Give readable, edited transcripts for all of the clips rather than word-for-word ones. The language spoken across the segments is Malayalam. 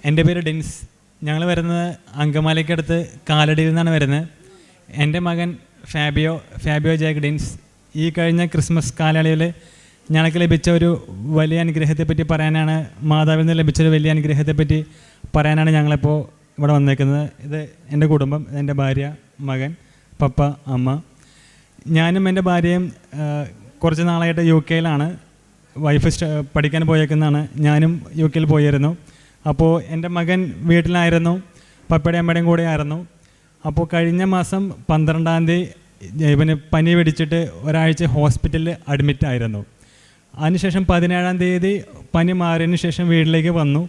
എൻ്റെ പേര് ഡിൻസ്. ഞങ്ങൾ വരുന്നത് അങ്കമാലിക്കടുത്ത് കാലടിയിൽ നിന്നാണ് വരുന്നത്. എൻ്റെ മകൻ ഫാബിയോ ജാക്ക് ഡിൻസ് ഈ കഴിഞ്ഞ ക്രിസ്മസ് കാലയളവിൽ ഞങ്ങൾക്ക് ലഭിച്ച ഒരു വലിയ അനുഗ്രഹത്തെപ്പറ്റി പറയാനാണ്, മാതാവിൽ നിന്ന് ലഭിച്ചൊരു വലിയ അനുഗ്രഹത്തെപ്പറ്റി പറയാനാണ് ഞങ്ങളിപ്പോൾ ഇവിടെ വന്നേക്കുന്നത്. ഇത് എൻ്റെ കുടുംബം, എൻ്റെ ഭാര്യ, മകൻ, പപ്പ, അമ്മ. ഞാനും എൻ്റെ ഭാര്യയും കുറച്ച് നാളായിട്ട് UK-യിലാണ്. വൈഫ് പഠിക്കാൻ പോയേക്കുന്നതാണ്. ഞാനും UK-യിൽ പോയിരുന്നു. അപ്പോൾ എൻ്റെ മകൻ വീട്ടിലായിരുന്നു, പപ്പയുടെയും അമ്മയുടെയും കൂടെ ആയിരുന്നു. അപ്പോൾ കഴിഞ്ഞ മാസം 12-ാം തീയതി ഇവന് പനി പിടിച്ചിട്ട് ഒരാഴ്ച ഹോസ്പിറ്റലിൽ അഡ്മിറ്റ് ആയിരുന്നു. അതിനുശേഷം 17-ാം തീയതി പനി മാറിയതിന് ശേഷം വീട്ടിലേക്ക് വന്നു.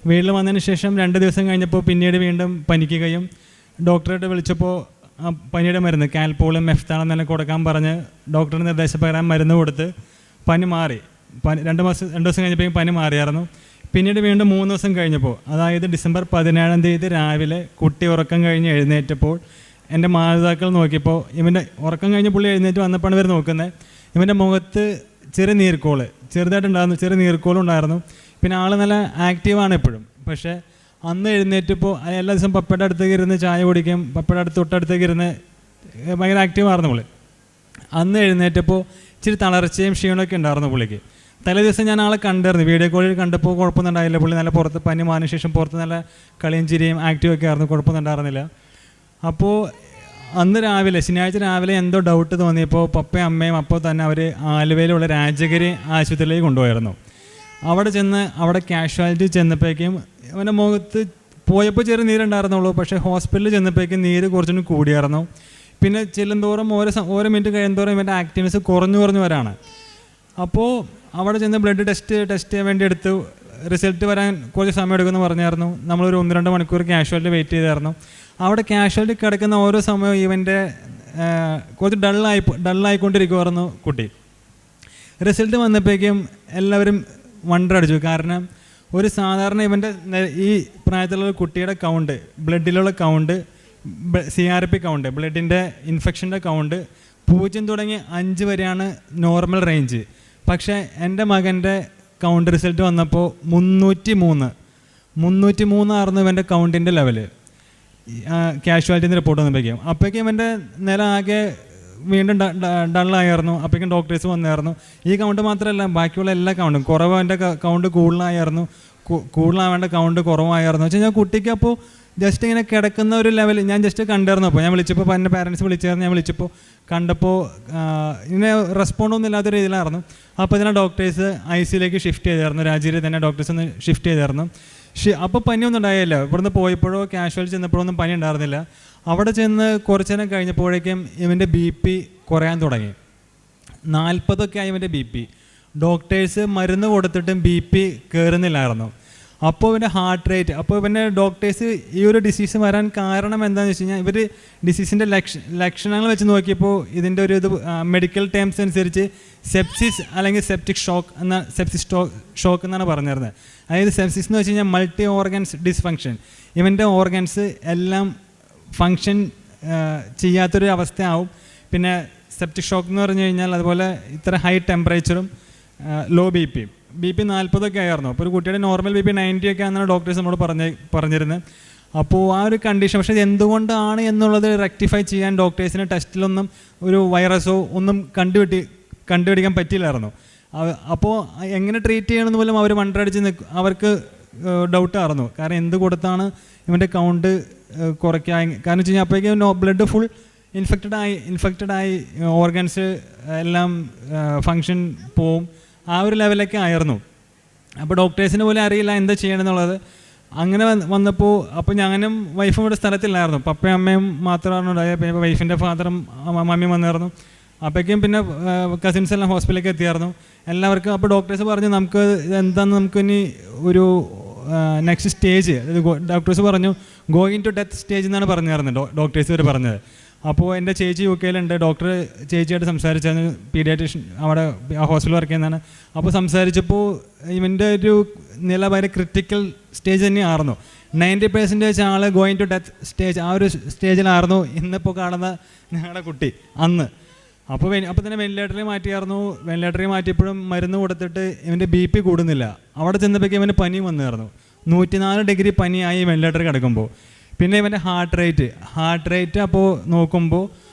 വീട്ടിൽ വന്നതിന് ശേഷം 2 ദിവസം കഴിഞ്ഞപ്പോൾ പിന്നീട് വീണ്ടും പനിക്കുകയും ഡോക്ടറെ വിളിച്ചപ്പോൾ പനിയുടെ മരുന്ന് കാൽപോളും മെഫ്താളും എന്നെല്ലാം കൊടുക്കാൻ പറഞ്ഞ് ഡോക്ടറുടെ നിർദ്ദേശപ്രകാരം മരുന്ന് കൊടുത്ത് പനി മാറി. 2 ദിവസം കഴിഞ്ഞപ്പോൾ പനി മാറിയായിരുന്നു. പിന്നീട് വീണ്ടും 3 ദിവസം കഴിഞ്ഞപ്പോൾ, അതായത് ഡിസംബർ 17-ാം തീയതി രാവിലെ കുട്ടി ഉറക്കം കഴിഞ്ഞ് എഴുന്നേറ്റപ്പോൾ എൻ്റെ മാതാപിതാക്കൾ നോക്കിയപ്പോൾ ഇവൻ്റെ ഉറക്കം കഴിഞ്ഞ് പുള്ളി എഴുന്നേറ്റ് വന്നപ്പോഴാണ് ഇവർ നോക്കുന്നത്. ഇവൻ്റെ മുഖത്ത് ചെറുതായിട്ടുണ്ടായിരുന്നു, ചെറിയ നീർക്കോളുണ്ടായിരുന്നു. പിന്നെ ആൾ നല്ല ആക്റ്റീവാണ് എപ്പോഴും. പക്ഷേ അന്ന് എഴുന്നേറ്റപ്പോൾ എല്ലാ ദിവസവും പപ്പയുടെ അടുത്തേക്ക് ഇരുന്ന് ചായ കുടിക്കും, പപ്പയുടെ തൊട്ടടുത്തേക്ക് ഇരുന്ന് ഭയങ്കര ആക്റ്റീവായിരുന്നു പുള്ളി. അന്ന് എഴുന്നേറ്റപ്പോൾ ഇച്ചിരി തളർച്ചയും ക്ഷീണമൊക്കെ ഉണ്ടായിരുന്നു പുള്ളിക്ക്. തലേ ദിവസം ഞാൻ ആളെ കണ്ടായിരുന്നു, വീഡിയോ കോളിൽ കണ്ടപ്പോൾ കുഴപ്പമൊന്നും ഉണ്ടായില്ല. പുള്ളി നല്ല പുറത്ത് പനി മാറിന് ശേഷം പുറത്ത് നല്ല കളിയും ചിരിയും ആക്റ്റീവൊക്കെ ആയിരുന്നു, കുഴപ്പമൊന്നും ഉണ്ടായിരുന്നില്ല. അപ്പോൾ അന്ന് രാവിലെ, ശനിയാഴ്ച രാവിലെ എന്തോ ഡൗട്ട് തോന്നിയപ്പോൾ പപ്പയും അമ്മയും അപ്പോൾ തന്നെ അവർ ആലുവയിലുള്ള രാജഗിരി ആശുപത്രിയിലേക്ക് കൊണ്ടുപോയിരുന്നു. അവിടെ കാഷ്വാലിറ്റി ചെന്നപ്പോഴേക്കും അവൻ്റെ മുഖത്ത് പോയപ്പോൾ ചെറിയ നീരുണ്ടായിരുന്നുള്ളൂ. പക്ഷേ ഹോസ്പിറ്റലിൽ ചെന്നപ്പോഴേക്കും നീര് കുറച്ചും കൂടിയായിരുന്നു. പിന്നെ ചെല്ലുന്തോറും ഓരോ മിനിറ്റ് കഴിയുന്തോറും ഇവൻ്റെ ആക്ടിവിറ്റീസ് കുറഞ്ഞു വരാണ്. അപ്പോൾ അവിടെ ചെന്ന് ബ്ലഡ് ടെസ്റ്റ് ചെയ്യാൻ വേണ്ടി എടുത്തു. റിസൾട്ട് വരാൻ കുറച്ച് സമയം എടുക്കുമെന്ന് പറഞ്ഞായിരുന്നു. നമ്മളൊരു 1-2 മണിക്കൂർ കാഷ്വാലിറ്റി വെയിറ്റ് ചെയ്തായിരുന്നു. അവിടെ കാഷ്വാലിറ്റി കിടക്കുന്ന ഓരോ സമയവും ഇവൻ്റെ കുറച്ച് ഡള്ളായിക്കൊണ്ടിരിക്കുമായിരുന്നു കുട്ടി. റിസൾട്ട് വന്നപ്പോഴേക്കും എല്ലാവരും വണ്ടറടിച്ചു. കാരണം ഒരു സാധാരണ ഇവൻ്റെ ഈ പ്രായത്തിലുള്ള കുട്ടിയുടെ കൗണ്ട്, ബ്ലഡിലുള്ള കൗണ്ട്, CRP കൗണ്ട്, ബ്ലഡിൻ്റെ ഇൻഫെക്ഷൻ്റെ കൗണ്ട് 0 തുടങ്ങി 5 വരെയാണ് നോർമൽ റേഞ്ച്. പക്ഷേ എൻ്റെ മകൻ്റെ കൗണ്ട് റിസൾട്ട് വന്നപ്പോൾ 303 ആയിരുന്നു ഇവൻ്റെ കൗണ്ടിൻ്റെ ലെവല്. കാഷ്വാലിറ്റിന്ന് റിപ്പോർട്ട് വന്നപ്പോഴേക്കും ഇവൻ്റെ നില ആകെ വീണ്ടും ഡള്ളായിരുന്നു. അപ്പോഴേക്കും ഡോക്ടേഴ്സ് വന്നായിരുന്നു. ഈ കൗണ്ട് മാത്രമല്ല, ബാക്കിയുള്ള എല്ലാ കൗണ്ടും കുറവ്, എൻ്റെ കൗണ്ട് കൂടുതലാവേണ്ട കൗണ്ട് കുറവായിരുന്നു. വെച്ചാൽ ഞാൻ കുട്ടിക്ക് അപ്പോൾ ജസ്റ്റ് ഇങ്ങനെ കിടക്കുന്ന ഒരു ലെവൽ ഞാൻ ജസ്റ്റ് കണ്ടായിരുന്നു. അപ്പോൾ ഞാൻ വിളിച്ചപ്പോൾ എൻ്റെ പാരൻസ് വിളിച്ചായിരുന്നു. ഞാൻ വിളിച്ചപ്പോൾ കണ്ടപ്പോൾ ഇങ്ങനെ റെസ്പോണ്ടൊന്നും ഇല്ലാത്ത രീതിയിലായിരുന്നു. അപ്പോൾ ഇതിനെ ഡോക്ടേഴ്സ് ICUലേക്ക് ഷിഫ്റ്റ് ചെയ്തായിരുന്നു. രാജീരി തന്നെ ഡോക്ടേഴ്സ് ഒന്ന് ഷിഫ്റ്റ് ചെയ്തായിരുന്നു. അപ്പോൾ പനിയൊന്നും ഉണ്ടായില്ല. ഇവിടുന്ന് പോയപ്പോഴോ കാഷ്വാലിറ്റി ചെന്നപ്പോഴോ ഒന്നും പനി ഉണ്ടായിരുന്നില്ല. അവിടെ ചെന്ന് കുറച്ച് നേരം കഴിഞ്ഞപ്പോഴേക്കും ഇവൻ്റെ BP കുറയാൻ തുടങ്ങി. 40 ആയി ഇവൻ്റെ BP. ഡോക്ടേഴ്സ് മരുന്ന് കൊടുത്തിട്ടും BP കയറുന്നില്ലായിരുന്നു. അപ്പോൾ ഇവൻ്റെ ഹാർട്ട് റേറ്റ്, അപ്പോൾ ഇവൻ്റെ ഡോക്ടേഴ്സ് ഈ ഒരു ഡിസീസ് വരാൻ കാരണം എന്താണെന്ന് വെച്ച് കഴിഞ്ഞാൽ, ഇവർ ഡിസീസിൻ്റെ ലക്ഷണങ്ങൾ വെച്ച് നോക്കിയപ്പോൾ ഇതിൻ്റെ ഒരു മെഡിക്കൽ ടേംസ് അനുസരിച്ച് സെപ്സിസ് അല്ലെങ്കിൽ സെപ്റ്റിക് ഷോക്ക് എന്നാണ് പറഞ്ഞിരുന്നത്. അതായത് സെപ്സിസ് എന്ന് വെച്ച് കഴിഞ്ഞാൽ മൾട്ടി ഓർഗൻസ് ഡിസ്ഫങ്ഷൻ. ഇവൻ്റെ ഓർഗൻസ് എല്ലാം ഫങ്ഷൻ ചെയ്യാത്തൊരു അവസ്ഥയാവും. പിന്നെ സെപ്റ്റിക് ഷോക്ക് എന്ന് പറഞ്ഞു കഴിഞ്ഞാൽ അതുപോലെ ഇത്ര ഹൈ ടെമ്പറേച്ചറും ലോ BP 40 ആയിരുന്നു. അപ്പോൾ ഒരു കുട്ടിയുടെ നോർമൽ BP 90 ആണെന്നാണ് ഡോക്ടേഴ്സ് നമ്മളോട് പറഞ്ഞിരുന്നത്. അപ്പോൾ ആ ഒരു കണ്ടീഷൻ, പക്ഷേ ഇത് എന്തുകൊണ്ടാണ് എന്നുള്ളത് റെക്ടിഫൈ ചെയ്യാൻ ഡോക്ടേഴ്സിന് ടെസ്റ്റിലൊന്നും ഒരു വൈറസോ ഒന്നും കണ്ടുപിടിക്കാൻ പറ്റില്ലായിരുന്നു. അപ്പോൾ എങ്ങനെ ട്രീറ്റ് ചെയ്യണമെന്ന് പോലും അവർ വണ്ടടിച്ച് അവർക്ക് ഡൗട്ടായിരുന്നു. കാരണം എന്ത് കൊടുത്താണ് ഇവൻ്റെ കൗണ്ട് കുറയ്ക്കാൻ, കാരണം വെച്ച് കഴിഞ്ഞാൽ അപ്പോഴേക്കും ബ്ലഡ് ഫുൾ ഇൻഫെക്റ്റഡായി ഓർഗൻസ് എല്ലാം ഫങ്ഷൻ പോവും. ആ ഒരു ലെവലൊക്കെ ആയിരുന്നു. അപ്പോൾ ഡോക്ടേഴ്സിന് പോലും അറിയില്ല എന്താ ചെയ്യണമെന്നുള്ളത്. അങ്ങനെ വന്നപ്പോൾ അപ്പോൾ ഞാനും വൈഫും ഇവിടെ സ്ഥലത്തില്ലായിരുന്നു. പപ്പയും അമ്മയും മാത്രമാണ് ഉണ്ടായത്. പിന്നെ വൈഫിൻ്റെ ഫാദറും മമ്മിയും വന്നായിരുന്നു. അപ്പോഴേക്കും പിന്നെ കസിൻസ് എല്ലാം ഹോസ്പിറ്റലിലേക്ക് എത്തിയായിരുന്നു എല്ലാവർക്കും. അപ്പോൾ ഡോക്ടേഴ്സ് പറഞ്ഞു നമുക്ക് ഇതെന്താന്ന് നമുക്കിനി ഒരു നെക്സ്റ്റ് സ്റ്റേജ്, ഡോക്ടേഴ്സ് പറഞ്ഞു ഗോയിങ് ടു ഡെത്ത് സ്റ്റേജ് എന്നാണ് പറഞ്ഞായിരുന്നത് ഡോക്ടേഴ്സ് ഇവർ പറഞ്ഞത്. അപ്പോൾ എൻ്റെ ചേച്ചി UK-യിലുണ്ട്. ഡോക്ടർ ചേച്ചിയായിട്ട് സംസാരിച്ചായിരുന്നു, പീഡിയാട്രീഷ്യൻ അവിടെ ആ ഹോസ്പിറ്റലിൽ വർക്ക് ചെയ്യുന്നതാണ്. അപ്പോൾ സംസാരിച്ചപ്പോൾ ഇവൻ്റെ ഒരു നില ഭയങ്കര ക്രിട്ടിക്കൽ സ്റ്റേജ് തന്നെയായിരുന്നു. 90% ആൾ ഗോയിങ് ടു ഡെത്ത് സ്റ്റേജ്, ആ ഒരു സ്റ്റേജിലായിരുന്നു ഇന്നിപ്പോൾ കാണുന്ന ഞങ്ങളുടെ കുട്ടി അന്ന്. അപ്പോൾ തന്നെ വെന്റിലേറ്ററിൽ മാറ്റിയായിരുന്നു. വെന്റിലേറ്ററിൽ മാറ്റിയപ്പോഴും മരുന്ന് കൊടുത്തിട്ട് ഇവൻ്റെ BP കൂടുന്നില്ല. അവിടെ ചെന്നപ്പോഴേക്കും ഇവന് പനിയും വന്നായിരുന്നു. 104 ഡിഗ്രി പനിയായി വെന്റിലേറ്റർ കിടക്കുമ്പോൾ. പിന്നെ ഇവൻ്റെ ഹാർട്ട് റേറ്റ് അപ്പോൾ നോക്കുമ്പോൾ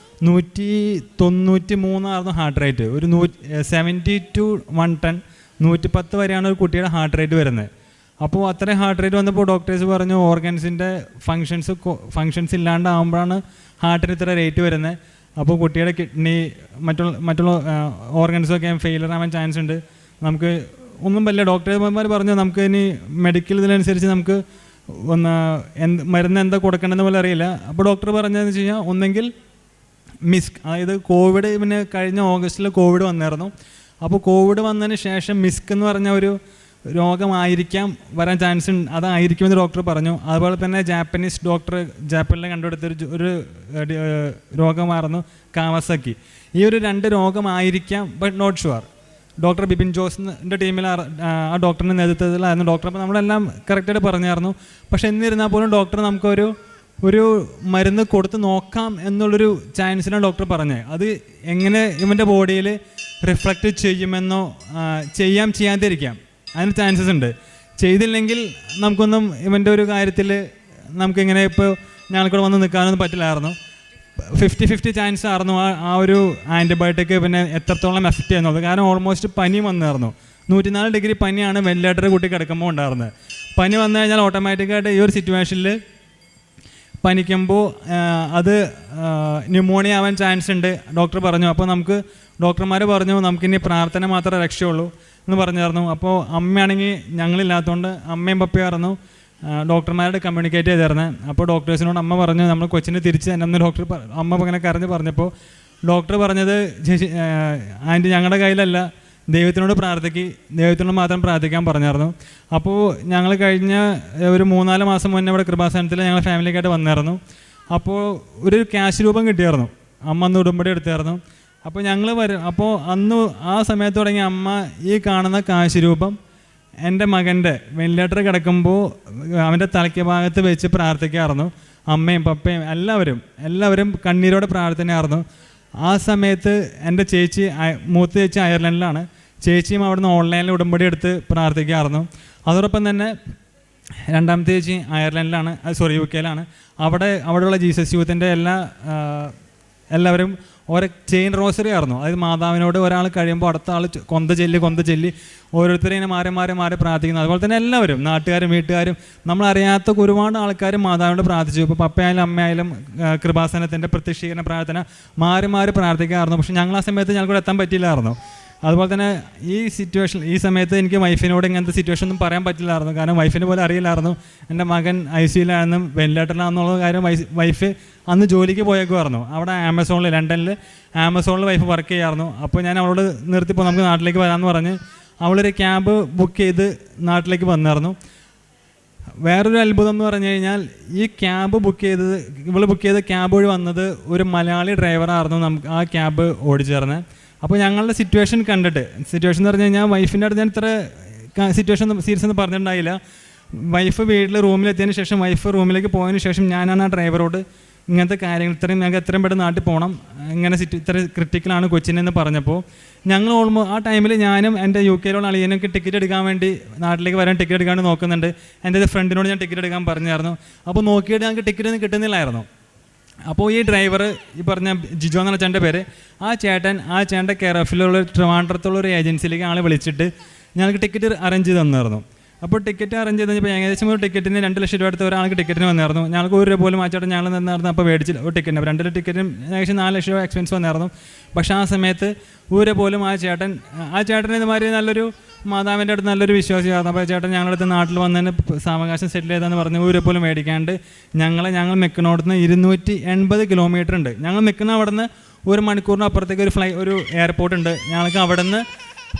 193 ഹാർട്ട് റേറ്റ്. ഒരു 70 to 110, 110 വരെയാണ് ഒരു കുട്ടിയുടെ ഹാർട്ട് റേറ്റ് വരുന്നത്. അപ്പോൾ അത്രയും ഹാർട്ട് റേറ്റ് വന്നപ്പോൾ ഡോക്ടേഴ്സ് പറഞ്ഞു ഓർഗൻസിൻ്റെ ഫങ്ഷൻസ് ഇല്ലാണ്ടാകുമ്പോഴാണ് ഹാർട്ടിന് ഇത്ര റേറ്റ് വരുന്നത്. അപ്പോൾ കുട്ടിയുടെ കിഡ്നി മറ്റുള്ള ഓർഗൻസൊക്കെ ഫെയിലർ ആവാൻ ചാൻസ് ഉണ്ട്. നമുക്ക് ഒന്നും പറ്റില്ല. ഡോക്ടർമാർ പറഞ്ഞു നമുക്ക് ഇനി മെഡിക്കൽ ഇതിനനുസരിച്ച് നമുക്ക് മരുന്ന് എന്താ കൊടുക്കേണ്ടതെന്ന് പോലെ അറിയില്ല. അപ്പോൾ ഡോക്ടർ പറഞ്ഞതെന്ന് വെച്ച് കഴിഞ്ഞാൽ ഒന്നെങ്കിൽ മിസ്ക്, അതായത് കോവിഡ്, പിന്നെ കഴിഞ്ഞ ഓഗസ്റ്റിൽ കോവിഡ് വന്നായിരുന്നു. അപ്പോൾ കോവിഡ് വന്നതിന് ശേഷം മിസ്ക് എന്ന് പറഞ്ഞ ഒരു രോഗമായിരിക്കാം വരാൻ ചാൻസ് ഉണ്ട്, അതായിരിക്കുമെന്ന് ഡോക്ടർ പറഞ്ഞു. അതുപോലെ തന്നെ ജാപ്പനീസ് ഡോക്ടർ ജാപ്പനിൽ കണ്ടുപിടുത്തൊരു രോഗമായിരുന്നു കാവസക്കി. ഈ ഒരു 2 രോഗമായിരിക്കാം, but not sure. Doctor Bipin ജോസിൻ്റെ ടീമിൽ ആ ഡോക്ടറിൻ്റെ നേതൃത്വത്തിലായിരുന്നു ഡോക്ടർ. അപ്പോൾ നമ്മളെല്ലാം കറക്റ്റായിട്ട് പറഞ്ഞായിരുന്നു. പക്ഷെ എന്നിരുന്നാൽ പോലും ഡോക്ടർ നമുക്കൊരു മരുന്ന് കൊടുത്ത് നോക്കാം എന്നുള്ളൊരു ചാൻസിനാണ് ഡോക്ടർ പറഞ്ഞത്. അത് എങ്ങനെ ഇവൻ്റെ ബോഡിയിൽ റിഫ്ലക്റ്റ് ചെയ്യുമെന്നോ ചെയ്യാതിരിക്കാം, അതിന് ചാൻസസ് ഉണ്ട്. ചെയ്തില്ലെങ്കിൽ നമുക്കൊന്നും ഇവൻ്റെ ഒരു കാര്യത്തിൽ നമുക്കിങ്ങനെ ഇപ്പോൾ ഞങ്ങൾക്കൂടെ വന്ന് നിൽക്കാനൊന്നും പറ്റില്ലായിരുന്നു. 50-50 ചാൻസ് ആയിരുന്നു ആ ഒരു ആൻറ്റിബയോട്ടിക് പിന്നെ എത്രത്തോളം എഫക്റ്റ് ചെയ്യുന്നത്. കാരണം ഓൾമോസ്റ്റ് പനി വന്നായിരുന്നു. 104 ഡിഗ്രി പനിയാണ് വെന്റിലേറ്റർ കുട്ടി കിടക്കുമ്പോൾ ഉണ്ടായിരുന്നത്. പനി വന്നു കഴിഞ്ഞാൽ ഓട്ടോമാറ്റിക്കായിട്ട് ഈ ഒരു സിറ്റുവേഷനിൽ പനിക്കുമ്പോൾ അത് ന്യൂമോണിയ ആവാൻ ചാൻസ് ഉണ്ട് ഡോക്ടർ പറഞ്ഞു. അപ്പോൾ ഡോക്ടർമാർ പറഞ്ഞു നമുക്കിനി പ്രാർത്ഥന മാത്രമേ രക്ഷയുള്ളൂ എന്ന് പറഞ്ഞായിരുന്നു. അപ്പോൾ അമ്മയാണെങ്കിൽ ഞങ്ങളില്ലാത്തതുകൊണ്ട് അമ്മയും പപ്പയായിരുന്നു ഡോക്ടർമാരോട് കമ്മ്യൂണിക്കേറ്റ് ചെയ്തിരുന്നത്. അപ്പോൾ ഡോക്ടേഴ്സിനോട് അമ്മ പറഞ്ഞു നമ്മൾ കൊച്ചിനെ തിരിച്ച് തന്നെ അമ്മ ഇങ്ങനെ കരഞ്ഞ് പറഞ്ഞപ്പോൾ ഡോക്ടർ പറഞ്ഞത് ആൻറ്റി ഞങ്ങളുടെ കയ്യിലല്ല, ദൈവത്തിനോട് ദൈവത്തിനോട് മാത്രം പ്രാർത്ഥിക്കാൻ പറഞ്ഞായിരുന്നു. അപ്പോൾ ഞങ്ങൾ കഴിഞ്ഞ ഒരു 3-4 മാസം മുന്നേ ഇവിടെ കൃപാസനത്തിൽ ഞങ്ങൾ ഫാമിലിക്കായിട്ട് വന്നായിരുന്നു. അപ്പോൾ ഒരു ക്യാഷ് രൂപം കിട്ടിയായിരുന്നു. അമ്മ അന്ന് ഉടമ്പടി എടുത്തായിരുന്നു. അപ്പോൾ ഞങ്ങൾ അപ്പോൾ അന്ന് ആ സമയത്ത് തുടങ്ങി അമ്മ ഈ കാണുന്ന കാശ് രൂപം എൻ്റെ മകൻ്റെ വെന്റിലേറ്റർ കിടക്കുമ്പോൾ അവൻ്റെ തലയ്ക്ക് ഭാഗത്ത് വെച്ച് പ്രാർത്ഥിക്കായിരുന്നു. അമ്മയും പപ്പയും എല്ലാവരും കണ്ണീരോടെ പ്രാർത്ഥനയായിരുന്നു. ആ സമയത്ത് എൻ്റെ മൂത്ത ചേച്ചി അയർലൻഡിലാണ്. ചേച്ചിയും അവിടുന്ന് ഓൺലൈനിൽ ഉടമ്പടി എടുത്ത് പ്രാർത്ഥിക്കായിരുന്നു. അതോടൊപ്പം തന്നെ രണ്ടാമത്തെ ചേച്ചി അയർലൻഡിലാണ്, UK-ലാണ്. അവിടെയുള്ള ജീസസ് യൂത്തിൻ്റെ എല്ലാവരും ഓരോ ചെയിൻ റോസറി ആയിരുന്നു. അതായത് മാതാവിനോട് ഒരാൾ കഴിയുമ്പോൾ അടുത്ത ആൾ കൊന്ത ചൊല്ലി ഓരോരുത്തരും ഇങ്ങനെ മാറി പ്രാർത്ഥിക്കുന്നു. അതുപോലെ തന്നെ എല്ലാവരും നാട്ടുകാരും വീട്ടുകാരും നമ്മളറിയാത്ത ഒരുപാട് ആൾക്കാരും മാതാവിനോട് പ്രാർത്ഥിച്ചു. ഇപ്പോൾ പപ്പയായാലും അമ്മയായാലും കൃപാസനത്തിൻ്റെ പ്രത്യക്ഷീകരണ പ്രാർത്ഥന മാറി പ്രാർത്ഥിക്കാറുണ്ട്. പക്ഷെ ഞങ്ങൾ ആ സമയത്ത് ഞങ്ങൾക്ക് എത്താൻ പറ്റിയില്ലായിരുന്നു. അതുപോലെ തന്നെ ഈ സമയത്ത് എനിക്ക് വൈഫിനോട് ഇങ്ങനത്തെ സിറ്റുവേഷൻ ഒന്നും പറയാൻ പറ്റില്ലായിരുന്നു. കാരണം വൈഫിന് പോലും അറിയില്ലായിരുന്നു എൻ്റെ മകൻ ICUലാണെന്നും വെന്റിലേറ്ററിലാണെന്നുള്ള കാര്യം. വൈഫ് അന്ന് ജോലിക്ക് പോയേക്കുമായിരുന്നു. അവിടെ ലണ്ടനിൽ ആമസോണിൽ വൈഫ് വർക്ക് ചെയ്യായിരുന്നു. അപ്പോൾ ഞാൻ അവളോട് നിർത്തിപ്പോൾ നമുക്ക് നാട്ടിലേക്ക് വരാമെന്ന് പറഞ്ഞ് അവളൊരു ക്യാബ് ബുക്ക് ചെയ്ത് നാട്ടിലേക്ക് വന്നായിരുന്നു. വേറൊരു അത്ഭുതം എന്ന് പറഞ്ഞു കഴിഞ്ഞാൽ ഈ ഇവള് ബുക്ക് ചെയ്ത ക്യാബ് വഴി വന്നത് ഒരു മലയാളി ഡ്രൈവറായിരുന്നു നമുക്ക് ആ ക്യാബ് ഓടിച്ചേർന്നത്. അപ്പോൾ ഞങ്ങളുടെ സിറ്റുവേഷൻ എന്ന് പറഞ്ഞു കഴിഞ്ഞാൽ വൈഫിൻ്റെ അടുത്ത് ഞാൻ ഇത്ര സിറ്റുവേഷൻ സീരിയസ് ഒന്നും പറഞ്ഞിട്ടുണ്ടായില്ല. വൈഫ് വീട്ടിൽ റൂമിലെത്തിയതിന് ശേഷം വൈഫ് റൂമിലേക്ക് പോയതിന് ശേഷം ഞാനാണ് ആ ഡ്രൈവറോട് ഇങ്ങനത്തെ കാര്യങ്ങൾ ഞങ്ങൾക്ക് എത്രയും പെട്ടെന്ന് നാട്ടിൽ പോകണം, ഇങ്ങനെ ഇത്ര ക്രിട്ടിക്കലാണ് കൊച്ചിനെന്ന് പറഞ്ഞപ്പോൾ ഞങ്ങൾ ആ ടൈമിൽ ഞാനും എൻ്റെ UK-യിലുള്ള അളിയനൊക്കെ ടിക്കറ്റ് എടുക്കാൻ വേണ്ടി നാട്ടിലേക്ക് വരാൻ ടിക്കറ്റ് എടുക്കാൻ നോക്കുന്നുണ്ട്. എൻ്റെ ഫ്രണ്ടിനോട് ഞാൻ ടിക്കറ്റ് എടുക്കാൻ പറഞ്ഞായിരുന്നു. അപ്പോൾ നോക്കിയിട്ട് ഞങ്ങൾക്ക് ടിക്കറ്റ് ഒന്നും കിട്ടുന്നില്ലായിരുന്നു. അപ്പോൾ ഈ ഡ്രൈവർ ഈ പറഞ്ഞ ജിജോ എന്ന് വെച്ചാൽ പേര്, ആ ചേട്ടൻ്റെ കെയർ ഓഫിലുള്ള ട്രിവാൻഡ്രത്തുള്ള ഒരു ഏജൻസിയിലേക്ക് ആളെ വിളിച്ചിട്ട് ഞങ്ങൾക്ക് ടിക്കറ്റ് അറേഞ്ച് ചെയ്ത് തന്നായിരുന്നു. അപ്പോൾ ടിക്കറ്റ് അറേഞ്ച് ചെയ്ത് കഴിഞ്ഞപ്പോൾ ഏകദേശം ഒരു ടിക്കറ്റിന് 2 ലക്ഷം രൂപ എടുത്ത ഒരാൾക്ക് ടിക്കറ്റിന് വന്നായിരുന്നു. ഞങ്ങൾക്ക് 1 രൂപ പോലും മാറ്റായിട്ട് ഞങ്ങൾ നിന്നായിരുന്നു. അപ്പോൾ മേടിച്ചില്ല ഒരു ടിക്കറ്റിന് 2 ടിക്കറ്റിനും ഏകദേശം 4 ലക്ഷം രൂപ എക്സ്പെൻസ് വന്നായിരുന്നു. പക്ഷേ ആ സമയത്ത് 1 രൂപ പോലും ആ ചേട്ടൻ ഇതുമാതിരി നല്ലൊരു മാതാവിൻ്റെ അടുത്ത് നല്ലൊരു വിശ്വാസിയായിരുന്നു. അപ്പോൾ ചേട്ടൻ ഞങ്ങളുടെ അടുത്ത് നാട്ടിൽ വന്നതിന് സാവകാശം സെറ്റിൽ ചെയ്താന്ന് പറഞ്ഞ് 1 രൂപ പോലും മേടിക്കാണ്ട് ഞങ്ങൾ നിൽക്കുന്നിടത്തുനിന്ന് 280 കിലോമീറ്റർ ഉണ്ട്. ഞങ്ങൾ നിൽക്കുന്ന അവിടെ നിന്ന് 1 മണിക്കൂറിന് അപ്പുറത്തേക്ക് ഒരു എയർപോർട്ട് ഉണ്ട്. ഞങ്ങൾക്ക് അവിടെ നിന്ന്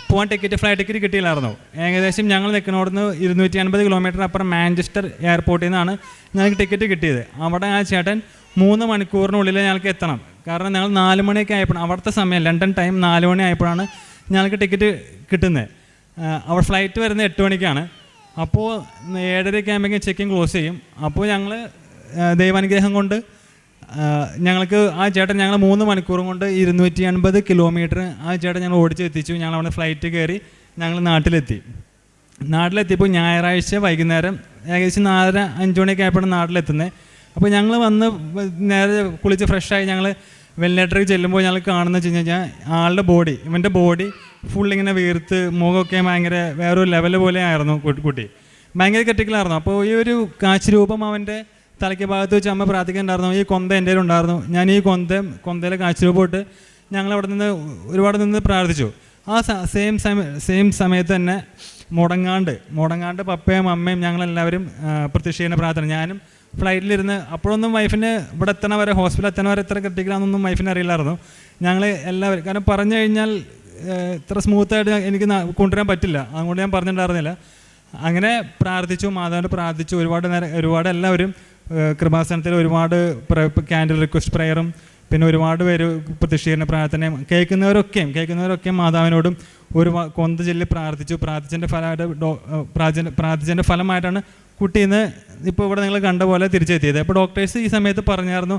പോകാൻ ഫ്ലൈറ്റ് ടിക്കറ്റ് കിട്ടിയില്ലായിരുന്നു. ഏകദേശം ഞങ്ങൾ നിൽക്കുന്നവിടുന്ന് 280 കിലോമീറ്റർ അപ്പുറം മാഞ്ചസ്റ്റർ എയർപോർട്ടിൽ നിന്നാണ് ഞങ്ങൾക്ക് ടിക്കറ്റ് കിട്ടിയത്. അവിടെ ആ ചേട്ടൻ 3 മണിക്കൂറിനുള്ളിൽ ഞങ്ങൾക്ക് എത്തണം. കാരണം ഞങ്ങൾ 4 മണിയൊക്കെ ആയപ്പോൾ അവിടുത്തെ സമയം ലണ്ടൻ ടൈം 4 മണി ആയപ്പോഴാണ് ഞങ്ങൾക്ക് ടിക്കറ്റ് കിട്ടുന്നത്. അവിടെ ഫ്ലൈറ്റ് വരുന്നത് 8 മണിക്കാണ്. അപ്പോൾ 7:30 ആകുമ്പോഴേക്കും ചെക്കിങ് ക്ലോസ് ചെയ്യും. അപ്പോൾ ഞങ്ങൾ ദൈവാനുഗ്രഹം കൊണ്ട് ഞങ്ങൾക്ക് ആ ചേട്ടൻ 3 മണിക്കൂറും കൊണ്ട് 280 കിലോമീറ്റർ ആ ചേട്ടൻ ഞങ്ങൾ ഓടിച്ചെത്തിച്ചു. ഞങ്ങൾ അവിടെ ഫ്ലൈറ്റ് കയറി ഞങ്ങൾ നാട്ടിലെത്തി. നാട്ടിലെത്തിയപ്പോൾ ഞായറാഴ്ച വൈകുന്നേരം ഏകദേശം 4:30-5 മണിയൊക്കെ ആയപ്പോഴാണ് നാട്ടിലെത്തുന്നത്. അപ്പോൾ ഞങ്ങൾ വന്ന് നേരെ കുളിച്ച് ഫ്രഷായി ഞങ്ങൾ വെന്റിലേറ്ററിൽ ചെല്ലുമ്പോൾ ഞങ്ങൾ കാണുന്നത് വെച്ച് കഴിഞ്ഞാൽ ആളുടെ ബോഡി, ഇവൻ്റെ ബോഡി ഫുള്ളിങ്ങനെ വീർത്ത് മുഖമൊക്കെ ഭയങ്കര വേറൊരു ലെവൽ പോലെ ആയിരുന്നു. കുട്ടി ഭയങ്കര ക്രിട്ടിക്കലായിരുന്നു. അപ്പോൾ ഈ ഒരു കാഴ്ച രൂപം അവൻ്റെ തലയ്ക്ക് ഭാഗത്ത് വെച്ച് അമ്മ പ്രാർത്ഥിക്കുന്നുണ്ടായിരുന്നു. ഈ കൊന്ത എൻ്റെ ഉണ്ടായിരുന്നു. ഞാൻ ഈ കൊന്തയിലെ കാഴ്ച രൂപമായിട്ട് ഞങ്ങളവിടെ നിന്ന് ഒരുപാട് നിന്ന് പ്രാർത്ഥിച്ചു. ആ സെയിം സമയത്ത് തന്നെ മുടങ്ങാണ്ട് പപ്പയും അമ്മയും ഞങ്ങളെല്ലാവരും പ്രത്യക്ഷീകരണ പ്രാർത്ഥന. ഞാനും ഫ്ലൈറ്റിലിരുന്ന് അപ്പോഴൊന്നും വൈഫിന് ഇവിടെ എത്തണ വരെ, ഹോസ്പിറ്റലിൽ എത്തണ വരെ എത്ര ക്രിട്ടിക്കലാണെന്നൊന്നും വൈഫിന് അറിയില്ലായിരുന്നു. ഞങ്ങൾ എല്ലാവരും, കാരണം പറഞ്ഞു കഴിഞ്ഞാൽ ഇത്ര സ്മൂത്തായിട്ട് എനിക്ക് കൊണ്ടുവരാൻ പറ്റില്ല, അതുകൊണ്ട് ഞാൻ പറഞ്ഞിട്ടുണ്ടായിരുന്നില്ല. അങ്ങനെ പ്രാർത്ഥിച്ചു, മാതാവിനെ പ്രാർത്ഥിച്ചു ഒരുപാട് എല്ലാവരും കൃപാസനത്തിൽ ഒരുപാട് ക്യാൻഡിൽ റിക്വസ്റ്റ് പ്രയറും പിന്നെ ഒരുപാട് പേര് പ്രത്യക്ഷീകരണ പ്രാർത്ഥനയും കേൾക്കുന്നവരൊക്കെയും മാതാവിനോടും കൊന്ത ചൊല്ലി പ്രാർത്ഥിച്ചതിൻ്റെ ഫലമായിട്ടാണ് കുട്ടി ഇന്ന് ഇപ്പോൾ ഇവിടെ നിങ്ങൾ കണ്ട പോലെ തിരിച്ചെത്തിയത്. അപ്പോൾ ഡോക്ടേഴ്സ് ഈ സമയത്ത് പറഞ്ഞായിരുന്നു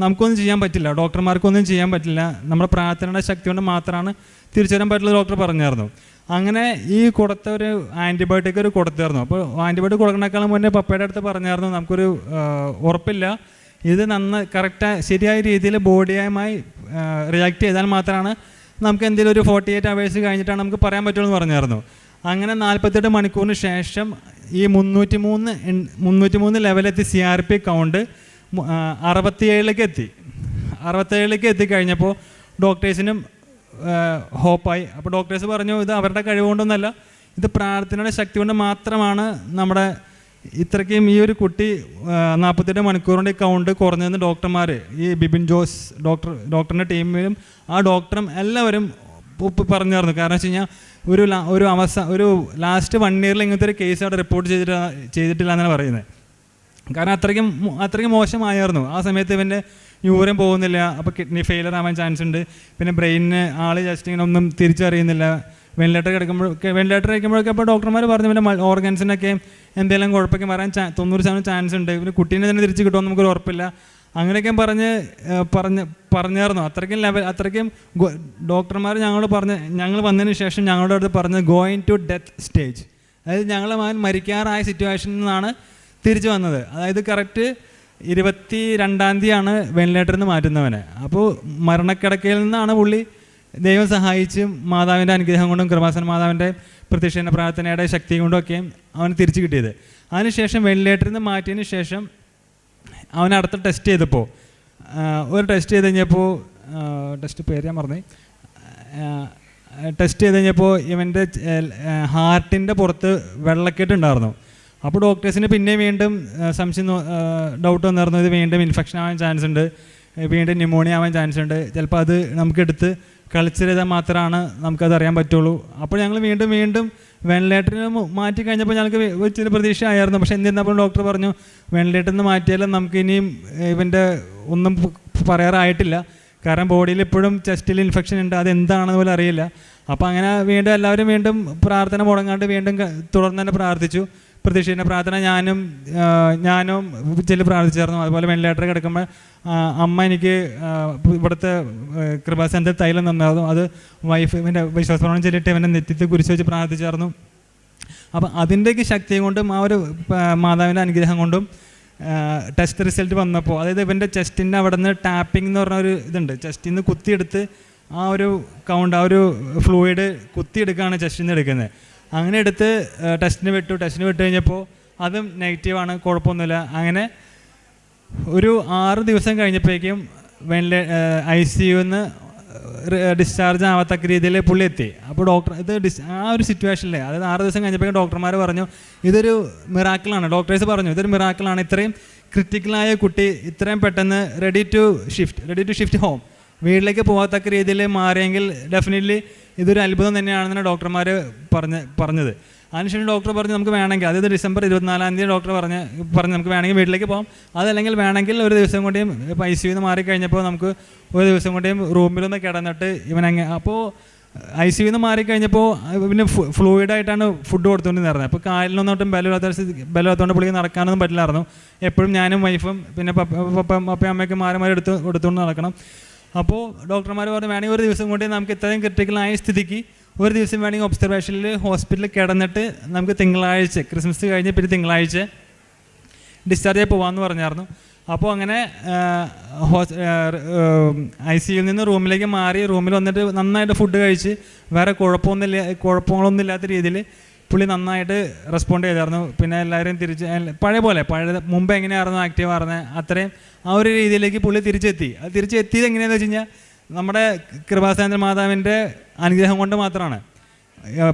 നമുക്കൊന്നും ചെയ്യാൻ പറ്റില്ല, ഡോക്ടർമാർക്കൊന്നും ചെയ്യാൻ പറ്റില്ല, നമ്മുടെ പ്രാർത്ഥനയുടെ ശക്തി കൊണ്ട് മാത്രമാണ് തിരിച്ചു വരാൻ പറ്റുള്ള ഡോക്ടർ പറഞ്ഞായിരുന്നു. അങ്ങനെ ഈ കൊടുത്ത ഒരു ആൻറ്റിബയോട്ടിക് കൊടുത്തായിരുന്നു. അപ്പോൾ ആൻറ്റിബയോട്ടിക് കൊടുക്കണേക്കാളും മുന്നേ പപ്പയുടെ അടുത്ത് പറഞ്ഞായിരുന്നു നമുക്കൊരു ഉറപ്പില്ല, ഇത് ശരിയായ രീതിയിൽ ബോഡിയുമായി റിയാക്ട് ചെയ്താൽ മാത്രമാണ് നമുക്ക് എന്തെങ്കിലും ഒരു 48 hours കഴിഞ്ഞിട്ടാണ് നമുക്ക് പറയാൻ പറ്റുള്ളൂ എന്ന് പറഞ്ഞായിരുന്നു. അങ്ങനെ 48 മണിക്കൂറിന് ശേഷം ഈ 303 ലെവലെത്തി CRP കൗണ്ട് 67 എത്തിക്കഴിഞ്ഞപ്പോൾ ഡോക്ടേഴ്സിനും ഹോപ്പായി. അപ്പോൾ ഡോക്ടേഴ്സ് പറഞ്ഞു ഇത് അവരുടെ കഴിവ് കൊണ്ടൊന്നുമല്ല, ഇത് പ്രാർത്ഥനയുടെ ശക്തി കൊണ്ട് മാത്രമാണ് നമ്മുടെ ഇത്രയ്ക്കും ഈ ഒരു കുട്ടി 48 മണിക്കൂർ കൊണ്ട് ഈ കൗണ്ട് കുറഞ്ഞതെന്ന് ഡോക്ടർമാർ, ഈ ബിബിൻ ജോസ് ഡോക്ടറിൻ്റെ ടീമിലും ആ ഡോക്ടറും എല്ലാവരും പറഞ്ഞായിരുന്നു. കാരണം വെച്ച് കഴിഞ്ഞാൽ ഒരു ലാസ്റ്റ് 1 year ഇങ്ങനത്തെ ഒരു കേസ് അവിടെ റിപ്പോർട്ട് ചെയ്തിട്ടില്ല എന്നാണ് പറയുന്നത്. കാരണം അത്രയ്ക്കും മോശമായിരുന്നു. ആ സമയത്ത് ഇവൻ്റെ യൂറിൻ പോകുന്നില്ല, അപ്പോൾ കിഡ്നി ഫെയിലർ ആവാൻ ചാൻസ് ഉണ്ട്. പിന്നെ ബ്രെയിനിന് ജസ്റ്റ് ഇങ്ങനെ ഒന്നും തിരിച്ചറിയുന്നില്ല. വെന്റിലേറ്റർ കഴിക്കുമ്പോഴൊക്കെ അപ്പോൾ ഡോക്ടർമാർ പറഞ്ഞു പിന്നെ ഓർഗൻസിനൊക്കെ എന്തെങ്കിലും കുഴപ്പമൊക്കെ വരാൻ 90% ചാൻസ് ഉണ്ട്, പിന്നെ കുട്ടീനെ തന്നെ തിരിച്ച് കിട്ടുമെന്ന് നമുക്കൊരു ഉറപ്പില്ല. അങ്ങനെയൊക്കെ പറഞ്ഞായിരുന്നു. അത്രയ്ക്കും ഡോക്ടർമാർ ഞങ്ങൾ വന്നതിന് ശേഷം ഞങ്ങളുടെ അടുത്ത് പറഞ്ഞത് ഗോയിങ് ടു ഡെത്ത് സ്റ്റേജ്, അതായത് ഞങ്ങളെ മകൻ മരിക്കാറായ സിറ്റുവേഷനിൽ നിന്നാണ് തിരിച്ചു വന്നത്. അതായത് കറക്റ്റ് 22-ാം തീയതിയാണ് വെന്റിലേറ്ററിൽ നിന്ന് മാറ്റുന്നവനെ. അപ്പോൾ മരണക്കിടക്കയിൽ നിന്നാണ് പുള്ളി ദൈവം സഹായിച്ചും മാതാവിൻ്റെ അനുഗ്രഹം കൊണ്ടും കൃപാസന മാതാവിൻ്റെ പ്രത്യക്ഷീകരണ പ്രാർത്ഥനയുടെ ശക്തി കൊണ്ടുമൊക്കെ അവന് തിരിച്ചു കിട്ടിയത്. അതിനുശേഷം വെന്റിലേറ്ററിൽ നിന്ന് മാറ്റിയതിന് ശേഷം അവൻ അടുത്ത ടെസ്റ്റ് ചെയ്തപ്പോൾ ടെസ്റ്റ് ചെയ്ത് കഴിഞ്ഞപ്പോൾ ഇവൻ്റെ ഹാർട്ടിൻ്റെ പുറത്ത് വെള്ളക്കെട്ടുണ്ടായിരുന്നു. അപ്പോൾ ഡോക്ടേഴ്സിന് പിന്നെ വീണ്ടും ഡൗട്ട് വന്നിരുന്നു, ഇത് വീണ്ടും ഇൻഫെക്ഷൻ ആവാൻ ചാൻസ് ഉണ്ട്, വീണ്ടും ന്യൂമോണിയ ആവാൻ ചാൻസ് ഉണ്ട്, ചിലപ്പോൾ അത് നമുക്കെടുത്ത് കൾച്ചർ ചെയ്താൽ മാത്രമാണ് നമുക്കത് അറിയാൻ പറ്റുള്ളൂ. അപ്പോൾ ഞങ്ങൾ വീണ്ടും വെന്റിലേറ്ററിന് മാറ്റി കഴിഞ്ഞപ്പോൾ ഞങ്ങൾക്ക് ചില പ്രതീക്ഷ ആയിരുന്നു. പക്ഷേ എന്നിരുന്നപ്പോൾ ഡോക്ടർ പറഞ്ഞു വെന്റിലേറ്ററിൽ നിന്ന് മാറ്റിയാലും നമുക്ക് ഇനിയും ഇവൻ്റെ ഒന്നും പറയാറായിട്ടില്ല, കാരണം ബോഡിയിൽ ഇപ്പോഴും ചെസ്റ്റിൽ ഇൻഫെക്ഷൻ ഉണ്ട്, അതെന്താണെന്ന് പോലും അറിയില്ല. അപ്പോൾ അങ്ങനെ എല്ലാവരും പ്രാർത്ഥന മുടങ്ങാണ്ട് തുടർന്ന് തന്നെ പ്രാർത്ഥിച്ചു. പ്രതീക്ഷിക്കുന്ന പ്രാർത്ഥന ഞാനും ചെല്ലി പ്രാർത്ഥിച്ചായിരുന്നു. അതുപോലെ വെന്റിലേറ്ററിൽ കിടക്കുമ്പോൾ അമ്മ എനിക്ക് ഇവിടുത്തെ കൃപാസനത്തിൽ തൈലം തന്നായിരുന്നു. അത് ഇവൻ്റെ വിശ്വാസപ്രമാണം ചൊല്ലിയിട്ട് ഇവൻ്റെ നെറ്റിത്തെ കുരിശ് വെച്ച് പ്രാർത്ഥിച്ചായിരുന്നു. അപ്പം അതിൻ്റെയൊക്കെ ശക്തി കൊണ്ടും ആ ഒരു മാതാവിൻ്റെ അനുഗ്രഹം കൊണ്ടും ടെസ്റ്റ് റിസൾട്ട് വന്നപ്പോൾ, അതായത് ഇവൻ്റെ ചെസ്റ്റിൻ്റെ അവിടെ നിന്ന് ടാപ്പിംഗ് എന്ന് പറഞ്ഞ ഒരു ഇതുണ്ട്, ചെസ്റ്റിൽ നിന്ന് കുത്തിയെടുത്ത് ആ ഒരു ഫ്ലൂയിഡ് കുത്തിയെടുക്കുകയാണ് ചെസ്റ്റിൽ നിന്ന് എടുക്കുന്നത്. അങ്ങനെ എടുത്ത് ടെസ്റ്റിന് വിട്ടു കഴിഞ്ഞപ്പോൾ അതും നെഗറ്റീവാണ്, കുഴപ്പമൊന്നുമില്ല. അങ്ങനെ ഒരു 6 ദിവസം കഴിഞ്ഞപ്പോഴേക്കും ICUന്ന് ഡിസ്ചാർജ് ആവാത്തക്ക രീതിയിൽ പുള്ളി എത്തി. അപ്പോൾ ഡോക്ടർ ആ ഒരു സിറ്റുവേഷനിൽ, അതായത് 6 ദിവസം കഴിഞ്ഞപ്പോഴേക്കും ഡോക്ടർമാർ പറഞ്ഞു ഇതൊരു മിറാക്കിളാണ്. ഡോക്ടേഴ്സ് പറഞ്ഞു ഇതൊരു മിറാക്കിളാണ്, ഇത്രയും ക്രിട്ടിക്കലായ കുട്ടി ഇത്രയും പെട്ടെന്ന് റെഡി ടു ഷിഫ്റ്റ് ഹോം, വീട്ടിലേക്ക് പോകാത്തക്ക രീതിയിൽ മാറിയെങ്കിൽ ഡെഫിനറ്റ്ലി ഇതൊരു അത്ഭുതം തന്നെയാണെന്നാണ് ഡോക്ടർമാർ പറഞ്ഞത്. അതിനുശേഷം ഡോക്ടർ പറഞ്ഞു നമുക്ക് വേണമെങ്കിൽ, അതായത് ഡിസംബർ 24-ാം തീയതി ഡോക്ടർ പറഞ്ഞ് നമുക്ക് വേണമെങ്കിൽ വീട്ടിലേക്ക് പോകാം, അതല്ലെങ്കിൽ വേണമെങ്കിൽ ഒരു ദിവസം കൊണ്ടേയും ഇപ്പോൾ ICUന്ന് മാറിക്കഴിഞ്ഞപ്പോൾ നമുക്ക് ഒരു ദിവസം കൊണ്ടേയും റൂമിലൊന്ന് കിടന്നിട്ട് അപ്പോൾ ICUന്ന് മാറിക്കഴിഞ്ഞപ്പോൾ പിന്നെ ഫ്ലൂയിഡായിട്ടാണ് ഫുഡ് കൊടുത്തുകൊണ്ടിരുന്നത്. അപ്പോൾ കാലിനൊന്നോട്ടും ബലമില്ലാത്തതുകൊണ്ട് പുള്ളിക്ക് നടക്കാനൊന്നും പറ്റില്ലായിരുന്നു. എപ്പോഴും ഞാനും വൈഫും പിന്നെ പപ്പയും അമ്മയൊക്കെ മാറി എടുത്തുകൊണ്ട് നടക്കണം. അപ്പോൾ ഡോക്ടർമാർ പറഞ്ഞു വേണമെങ്കിൽ ഒരു ദിവസം കൊണ്ട് നമുക്ക് ഇത്രയും ക്രിട്ടിക്കലായ സ്ഥിതിക്ക് ഒരു ദിവസം വേണമെങ്കിൽ ഒബ്സർവേഷനിൽ ഹോസ്പിറ്റലിൽ കിടന്നിട്ട് നമുക്ക് തിങ്കളാഴ്ച ക്രിസ്മസ് കഴിഞ്ഞ് പിന്നെ തിങ്കളാഴ്ച ഡിസ്ചാർജ് ചെയ്ത് പോകാമെന്ന് പറഞ്ഞായിരുന്നു. അപ്പോൾ അങ്ങനെ ICUയിൽ നിന്ന് റൂമിലേക്ക് മാറി റൂമിൽ വന്നിട്ട് നന്നായിട്ട് ഫുഡ് കഴിച്ച് വേറെ കുഴപ്പങ്ങളൊന്നും ഇല്ലാത്ത രീതിയിൽ പുള്ളി നന്നായിട്ട് റെസ്പോണ്ട് ചെയ്തായിരുന്നു. പിന്നെ എല്ലാവരും പഴയ മുമ്പ് എങ്ങനെയായിരുന്നു ആക്റ്റീവ് ആയിരുന്നത് അത്രയും ആ ഒരു രീതിയിലേക്ക് പുള്ളി തിരിച്ചെത്തി. അത് തിരിച്ചെത്തിയത് എങ്ങനെയാണെന്ന് വെച്ച് കഴിഞ്ഞാൽ നമ്മുടെ കൃപാസന മാതാവിൻ്റെ അനുഗ്രഹം കൊണ്ട് മാത്രമാണ്,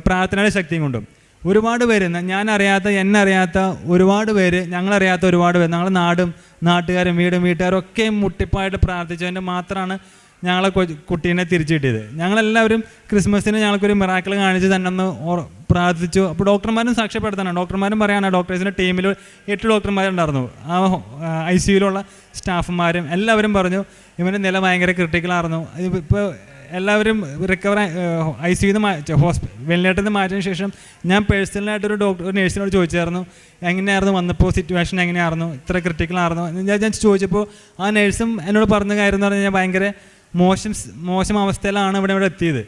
പ്രാർത്ഥനയുടെ ശക്തിയും കൊണ്ടും. ഒരുപാട് പേര് എന്നെ അറിയാത്ത ഒരുപാട് പേര്, ഞങ്ങളറിയാത്ത ഒരുപാട് പേര്, ഞങ്ങളുടെ നാട്ടുകാരും വീട്ടുകാരും ഒക്കെ മുട്ടിപ്പായിട്ട് പ്രാർത്ഥിച്ചതിൻ്റെ മാത്രമാണ് ഞങ്ങളെ കുട്ടീനെ തിരിച്ചു കിട്ടിയത്. ഞങ്ങളെല്ലാവരും ക്രിസ്മസിന് ഞങ്ങൾക്കൊരു മിറാക്കിൾ കാണിച്ച് തന്നെ ഒന്ന് പ്രാർത്ഥിച്ചു. അപ്പോൾ ഡോക്ടർമാരും സാക്ഷ്യപ്പെടുത്താനാണ്. ഡോക്ടർമാരും പറയാനാണ്, ഡോക്ടേഴ്സിൻ്റെ ടീമിൽ 8 ഡോക്ടർമാരുണ്ടായിരുന്നു. ആ ICUയിലുള്ള സ്റ്റാഫുമാരും എല്ലാവരും പറഞ്ഞു ഇവൻ്റെ നില ഭയങ്കര ക്രിട്ടിക്കലായിരുന്നു. ഇപ്പോൾ എല്ലാവരും റിക്കവർ ICUയിൽ നിന്ന് വെന്റിലേറ്ററിൽ നിന്ന് മാറ്റിയതിന് ശേഷം ഞാൻ പേഴ്സണലായിട്ടൊരു നേഴ്സിനോട് ചോദിച്ചായിരുന്നു എങ്ങനെയായിരുന്നു വന്നപ്പോൾ സിറ്റുവേഷൻ എങ്ങനെയായിരുന്നു, ഇത്ര ക്രിട്ടിക്കലായിരുന്നു ഞാൻ ചോദിച്ചപ്പോൾ ആ നേഴ്സും എന്നോട് പറഞ്ഞ കാര്യം എന്ന് പറഞ്ഞു കഴിഞ്ഞാൽ ഭയങ്കര മോശം അവസ്ഥയിലാണ് ഇവിടെ എത്തിയത്.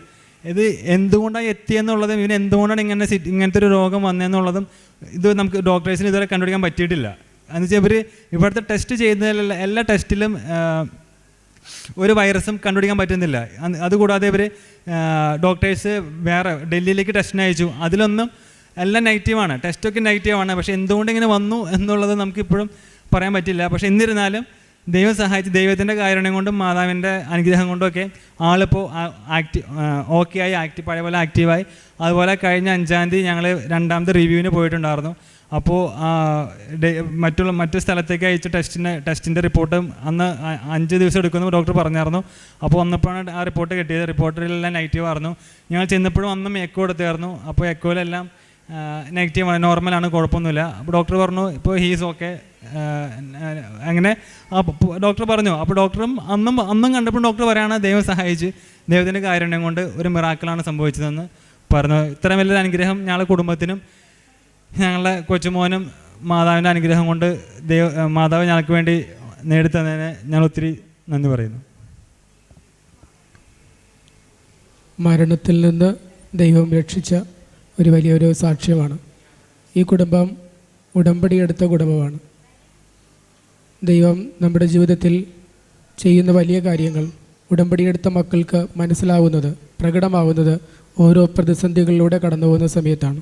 ഇത് എന്തുകൊണ്ടാണ് എത്തിയെന്നുള്ളതും ഇവന് എന്തുകൊണ്ടാണ് ഇങ്ങനത്തെ ഒരു രോഗം വന്നതെന്നുള്ളതും ഇത് നമുക്ക് ഡോക്ടേഴ്സിന് ഇതുവരെ കണ്ടുപിടിക്കാൻ പറ്റിയിട്ടില്ല. എന്നുവെച്ചാൽ ഇവിടുത്തെ ടെസ്റ്റ് ചെയ്യുന്നതിലുള്ള എല്ലാ ടെസ്റ്റിലും ഒരു വൈറസും കണ്ടുപിടിക്കാൻ പറ്റുന്നില്ല. അതുകൂടാതെ ഇവർ ഡോക്ടേഴ്സ് വേറെ ഡൽഹിയിലേക്ക് ടെസ്റ്റിന് അയച്ചു, അതിലൊന്നും എല്ലാം നെഗറ്റീവാണ്, ടെസ്റ്റൊക്കെ നെഗറ്റീവാണ്. പക്ഷേ എന്തുകൊണ്ട് ഇങ്ങനെ വന്നു എന്നുള്ളത് നമുക്കിപ്പോഴും പറയാൻ പറ്റില്ല. പക്ഷേ എന്നിരുന്നാലും ദൈവം സഹായിച്ച് ദൈവത്തിൻ്റെ കാരുണ്യം കൊണ്ടും മാതാവിൻ്റെ അനുഗ്രഹം കൊണ്ടുമൊക്കെ ആളിപ്പോൾ പഴയ പോലെ ആക്റ്റീവായി. അതുപോലെ കഴിഞ്ഞ 5-ാം തീയതി ഞങ്ങൾ 2ാമത്തെ റിവ്യൂവിന് പോയിട്ടുണ്ടായിരുന്നു. അപ്പോൾ മറ്റു സ്ഥലത്തേക്ക് അയച്ച ടെസ്റ്റിൻ്റെ റിപ്പോർട്ടും അന്ന് 5 ദിവസം എടുക്കുമെന്ന് ഡോക്ടർ പറഞ്ഞായിരുന്നു. അപ്പോൾ വന്നപ്പോഴാണ് ആ റിപ്പോർട്ട് കിട്ടിയത്. റിപ്പോർട്ടിലെല്ലാം നെഗറ്റീവ് ആയിരുന്നു. ഞങ്ങൾ ചെന്നപ്പോഴും അന്നും എക്കോ എടുത്തായിരുന്നു. അപ്പോൾ എക്കോയിലെല്ലാം നെഗറ്റീവാണ്, നോർമലാണ്, കുഴപ്പമൊന്നുമില്ല. അപ്പോൾ ഡോക്ടർ പറഞ്ഞു ഇപ്പോൾ ഹീസ് ഓക്കെ അങ്ങനെ ഡോക്ടർ പറഞ്ഞു. അപ്പോൾ ഡോക്ടറും അന്നും കണ്ടപ്പോൾ ഡോക്ടർ പറയുകയാണ് ദൈവം സഹായിച്ച് ദൈവത്തിൻ്റെ കാരുണ്യം കൊണ്ട് ഒരു മിറാക്കിളാണ് സംഭവിച്ചതെന്ന് പറഞ്ഞു. ഇത്രയും വലിയൊരു അനുഗ്രഹം ഞങ്ങളുടെ കുടുംബത്തിനും ഞങ്ങളുടെ കൊച്ചുമോനും മാതാവിൻ്റെ അനുഗ്രഹം കൊണ്ട് മാതാവ് ഞങ്ങൾക്ക് വേണ്ടി നേടിത്തന്നതിന് ഞാൻ ഒത്തിരി നന്ദി പറയുന്നു. മരണത്തിൽ നിന്ന് ദൈവം രക്ഷിച്ച ഒരു വലിയൊരു സാക്ഷ്യമാണ്. ഈ കുടുംബം ഉടമ്പടിയെടുത്ത കുടുംബമാണ്. ദൈവം നമ്മുടെ ജീവിതത്തിൽ ചെയ്യുന്ന വലിയ കാര്യങ്ങൾ ഉടമ്പടിയെടുത്ത മക്കൾക്ക് മനസ്സിലാവുന്നത്, പ്രകടമാവുന്നത് ഓരോ പ്രതിസന്ധികളിലൂടെ കടന്നു പോകുന്ന സമയത്താണ്.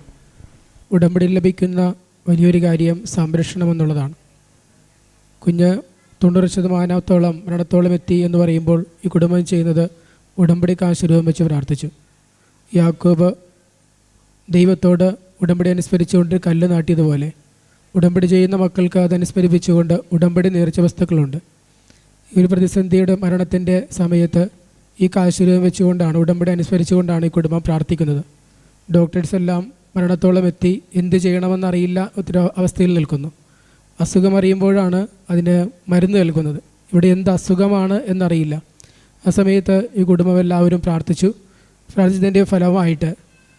ഉടമ്പടിയിൽ ലഭിക്കുന്ന വലിയൊരു കാര്യം സംരക്ഷണം എന്നുള്ളതാണ്. കുഞ്ഞ് 90% മരണത്തോളം എത്തി എന്ന് പറയുമ്പോൾ ഈ കുടുംബം ചെയ്യുന്നത് ഉടമ്പടിക്ക് ആശീർവാദം വെച്ച് പ്രാർത്ഥിച്ചു. യാക്കോബ് ദൈവത്തോട് ഉടമ്പടി അനുസ്മരിച്ചുകൊണ്ട് കല്ല് നാട്ടിയതുപോലെ ഉടമ്പടി ചെയ്യുന്ന മക്കൾക്ക് അതനുസ്മരിപ്പിച്ചുകൊണ്ട് ഉടമ്പടി നേർച്ച വസ്തുക്കളുണ്ട്. ഈ ഒരു പ്രതിസന്ധിയുടെ മരണത്തിൻ്റെ സമയത്ത് ഈ ആശീർവാദം വെച്ചുകൊണ്ടാണ്, ഉടമ്പടി അനുസ്മരിച്ചുകൊണ്ടാണ് ഈ കുടുംബം പ്രാർത്ഥിക്കുന്നത്. ഡോക്ടേഴ്സ് എല്ലാം മരണത്തോളം എത്തി, എന്ത് ചെയ്യണമെന്നറിയില്ല ഒത്തിരി അവസ്ഥയിൽ നിൽക്കുന്നു. അസുഖം അറിയുമ്പോഴാണ് അതിന് മരുന്ന് നൽകുന്നത്. ഇവിടെ എന്ത് അസുഖമാണ് എന്നറിയില്ല. ആ സമയത്ത് ഈ കുടുംബം എല്ലാവരും പ്രാർത്ഥിച്ചതിൻ്റെ ഫലമായിട്ട്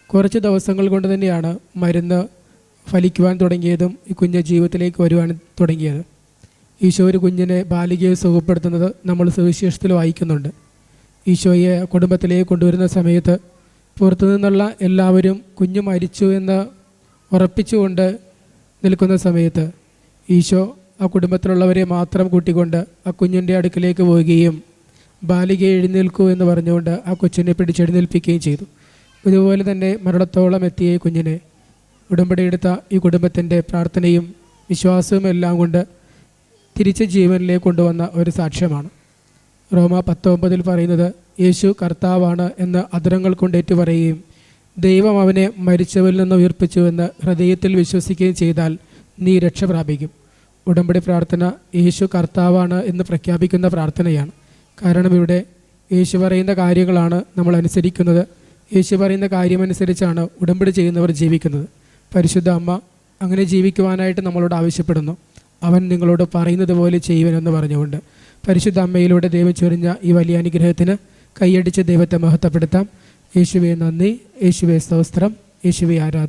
കുറച്ച് ദിവസങ്ങൾ കൊണ്ട് തന്നെയാണ് മരുന്ന് ഫലിക്കുവാൻ തുടങ്ങിയതും ഈ കുഞ്ഞ് ജീവിതത്തിലേക്ക് വരുവാൻ തുടങ്ങിയത്. ഈശോ ഒരു കുഞ്ഞിനെ ബാലികയെ സുഖപ്പെടുത്തുന്നത് നമ്മൾ സുവിശേഷത്തിൽ വായിക്കുന്നുണ്ട്. ഈശോയെ കുടുംബത്തിലേക്ക് കൊണ്ടുവരുന്ന സമയത്ത് പുറത്തു നിന്നുള്ള എല്ലാവരും കുഞ്ഞ് മരിച്ചു എന്ന് ഉറപ്പിച്ചുകൊണ്ട് നിൽക്കുന്ന സമയത്ത് ഈശോ ആ കുടുംബത്തിലുള്ളവരെ മാത്രം കൂട്ടിക്കൊണ്ട് ആ കുഞ്ഞിൻ്റെ അടുക്കിലേക്ക് പോവുകയും ബാലികയെ എഴുന്നേൽക്കൂ എന്ന് പറഞ്ഞുകൊണ്ട് ആ കൊച്ചിനെ പിടിച്ചെഴുന്നേൽപ്പിക്കുകയും ചെയ്തു. ഇതുപോലെ തന്നെ മരണത്തോളം എത്തിയ ഈ കുഞ്ഞിനെ ഉടമ്പടിയെടുത്ത ഈ കുടുംബത്തിൻ്റെ പ്രാർത്ഥനയും വിശ്വാസവും എല്ലാം കൊണ്ട് തിരിച്ച് ജീവനിലേക്ക് കൊണ്ടുവന്ന ഒരു സാക്ഷ്യമാണ്. റോമ 10:9 പറയുന്നത് യേശു കർത്താവാണ് എന്ന് അധരങ്ങൾ കൊണ്ട് ഏറ്റുപറയുകയും ദൈവം അവനെ മരിച്ചവരിൽ നിന്ന് ഉയർപ്പിച്ചുവെന്ന് ഹൃദയത്തിൽ വിശ്വസിക്കുകയും ചെയ്താൽ നീ രക്ഷ പ്രാപിക്കും. ഉടമ്പടി പ്രാർത്ഥന യേശു കർത്താവാണ് എന്ന് പ്രഖ്യാപിക്കുന്ന പ്രാർത്ഥനയാണ്. കാരണം ഇവിടെ യേശു പറയുന്ന കാര്യങ്ങളാണ് നമ്മൾ അനുസരിക്കുന്നത്. യേശു പറയുന്ന കാര്യമനുസരിച്ചാണ് ഉടമ്പടി ചെയ്യുന്നവർ ജീവിക്കുന്നത്. പരിശുദ്ധ അമ്മ അങ്ങനെ ജീവിക്കുവാനായിട്ട് നമ്മളോട് ആവശ്യപ്പെടുന്നു. അവൻ നിങ്ങളോട് പറയുന്നത് പോലെ ചെയ്യുവനെന്ന് പറഞ്ഞുകൊണ്ട് പരിശുദ്ധ അമ്മയിലൂടെ ദൈവം ചൊരിഞ്ഞ ഈ വലിയ അനുഗ്രഹത്തിന് കൈയടിച്ച് ദൈവത്തെ മഹത്വപ്പെടുത്താം. യേശുവേ നന്ദി, യേശുവേ സ്തോത്രം, യേശുവേ ആരാധന.